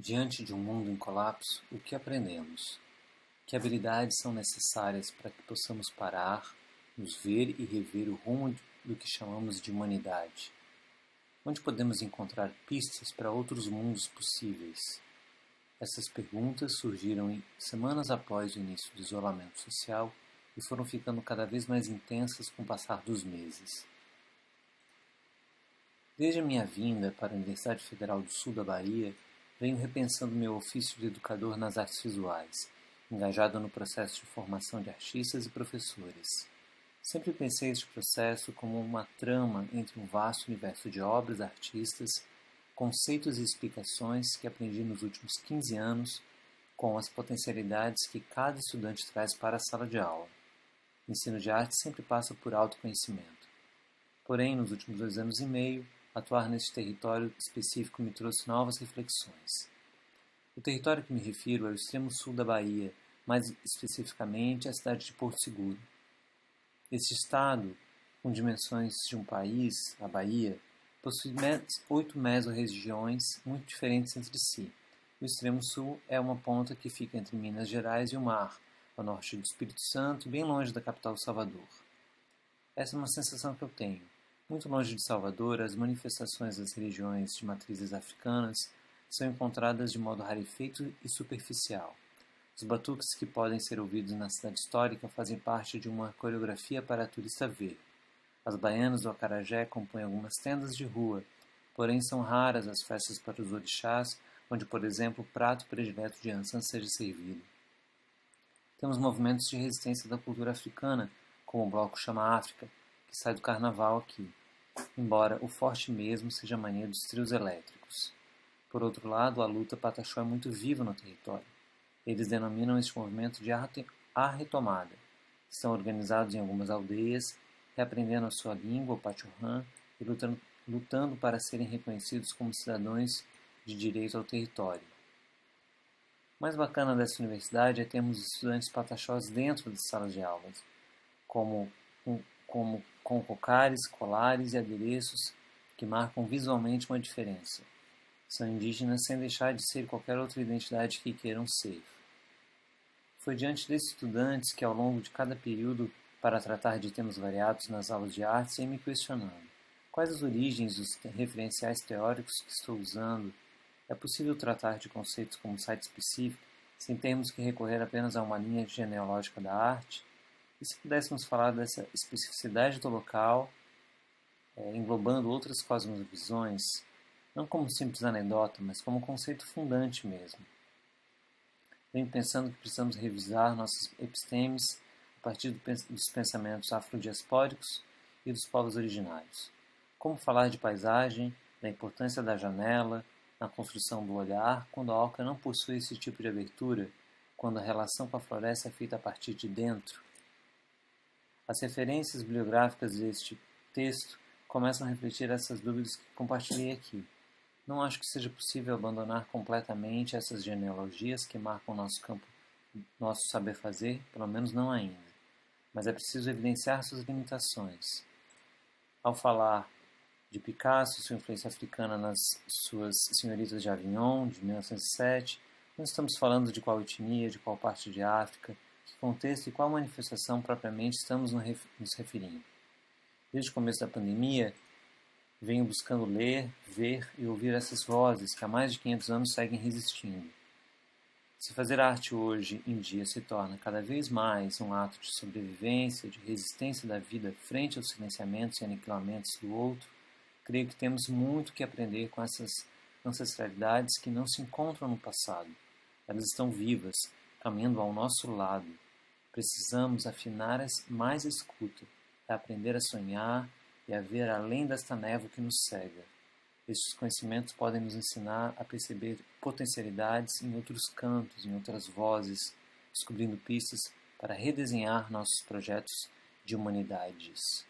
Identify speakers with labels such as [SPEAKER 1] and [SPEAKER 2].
[SPEAKER 1] Diante de um mundo em colapso, o que aprendemos? Que habilidades são necessárias para que possamos parar, nos ver e rever o rumo do que chamamos de humanidade? Onde podemos encontrar pistas para outros mundos possíveis? Essas perguntas surgiram semanas após o início do isolamento social e foram ficando cada vez mais intensas com o passar dos meses. Desde a minha vinda para a Universidade Federal do Sul da Bahia, venho repensando meu ofício de educador nas artes visuais, engajado no processo de formação de artistas e professores. Sempre pensei este processo como uma trama entre um vasto universo de obras, artistas, conceitos e explicações que aprendi nos últimos 15 anos, com as potencialidades que cada estudante traz para a sala de aula. O ensino de arte sempre passa por autoconhecimento. Porém, nos últimos 2 anos e meio, atuar neste território específico me trouxe novas reflexões. O território que me refiro é o extremo sul da Bahia, mais especificamente a cidade de Porto Seguro. Este estado, com dimensões de um país, a Bahia, possui 8 mesorregiões muito diferentes entre si. O extremo sul é uma ponta que fica entre Minas Gerais e o mar, ao norte do Espírito Santo, bem longe da capital Salvador. Essa é uma sensação que eu tenho. Muito longe de Salvador, as manifestações das religiões de matrizes africanas são encontradas de modo rarefeito e superficial. Os batuques que podem ser ouvidos na cidade histórica fazem parte de uma coreografia para a turista ver. As baianas do acarajé compõem algumas tendas de rua, porém são raras as festas para os orixás, onde, por exemplo, o prato predileto de Ansan seja servido. Temos movimentos de resistência da cultura africana, como o bloco Chama África, que sai do carnaval aqui, embora o forte mesmo seja a mania dos trios elétricos. Por outro lado, a luta pataxó é muito viva no território. Eles denominam este movimento de arretomada. Estão organizados em algumas aldeias, reaprendendo a sua língua, o pachorrã, e lutando para serem reconhecidos como cidadãos de direito ao território. O mais bacana dessa universidade é termos estudantes pataxós dentro das salas de aulas, com cocares, colares e adereços que marcam visualmente uma diferença. São indígenas sem deixar de ser qualquer outra identidade que queiram ser. Foi diante desses estudantes que, ao longo de cada período, para tratar de temas variados nas aulas de artes, ia me questionando: quais as origens dos referenciais teóricos que estou usando? É possível tratar de conceitos como site específico, sem termos que recorrer apenas a uma linha genealógica da arte? E se pudéssemos falar dessa especificidade do local, englobando outras cosmovisões, não como simples anedota, mas como conceito fundante mesmo? Venho pensando que precisamos revisar nossas epistemes a partir dos pensamentos afrodiaspóricos e dos povos originários. Como falar de paisagem, da importância da janela, na construção do olhar, quando a oca não possui esse tipo de abertura, quando a relação com a floresta é feita a partir de dentro? As referências bibliográficas deste texto começam a refletir essas dúvidas que compartilhei aqui. Não acho que seja possível abandonar completamente essas genealogias que marcam nosso saber fazer, pelo menos não ainda. Mas é preciso evidenciar suas limitações. Ao falar de Picasso e sua influência africana nas suas Senhoritas de Avignon, de 1907, não estamos falando de qual etnia, de qual parte de África, que contexto e qual manifestação propriamente estamos nos referindo. Desde o começo da pandemia, venho buscando ler, ver e ouvir essas vozes que há mais de 500 anos seguem resistindo. Se fazer arte hoje em dia se torna cada vez mais um ato de sobrevivência, de resistência da vida frente aos silenciamentos e aniquilamentos do outro, creio que temos muito que aprender com essas ancestralidades que não se encontram no passado. Elas estão vivas, caminhando ao nosso lado. Precisamos afinar mais a escuta, aprender a sonhar e a ver além desta névoa que nos cega. Estes conhecimentos podem nos ensinar a perceber potencialidades em outros cantos, em outras vozes, descobrindo pistas para redesenhar nossos projetos de humanidades.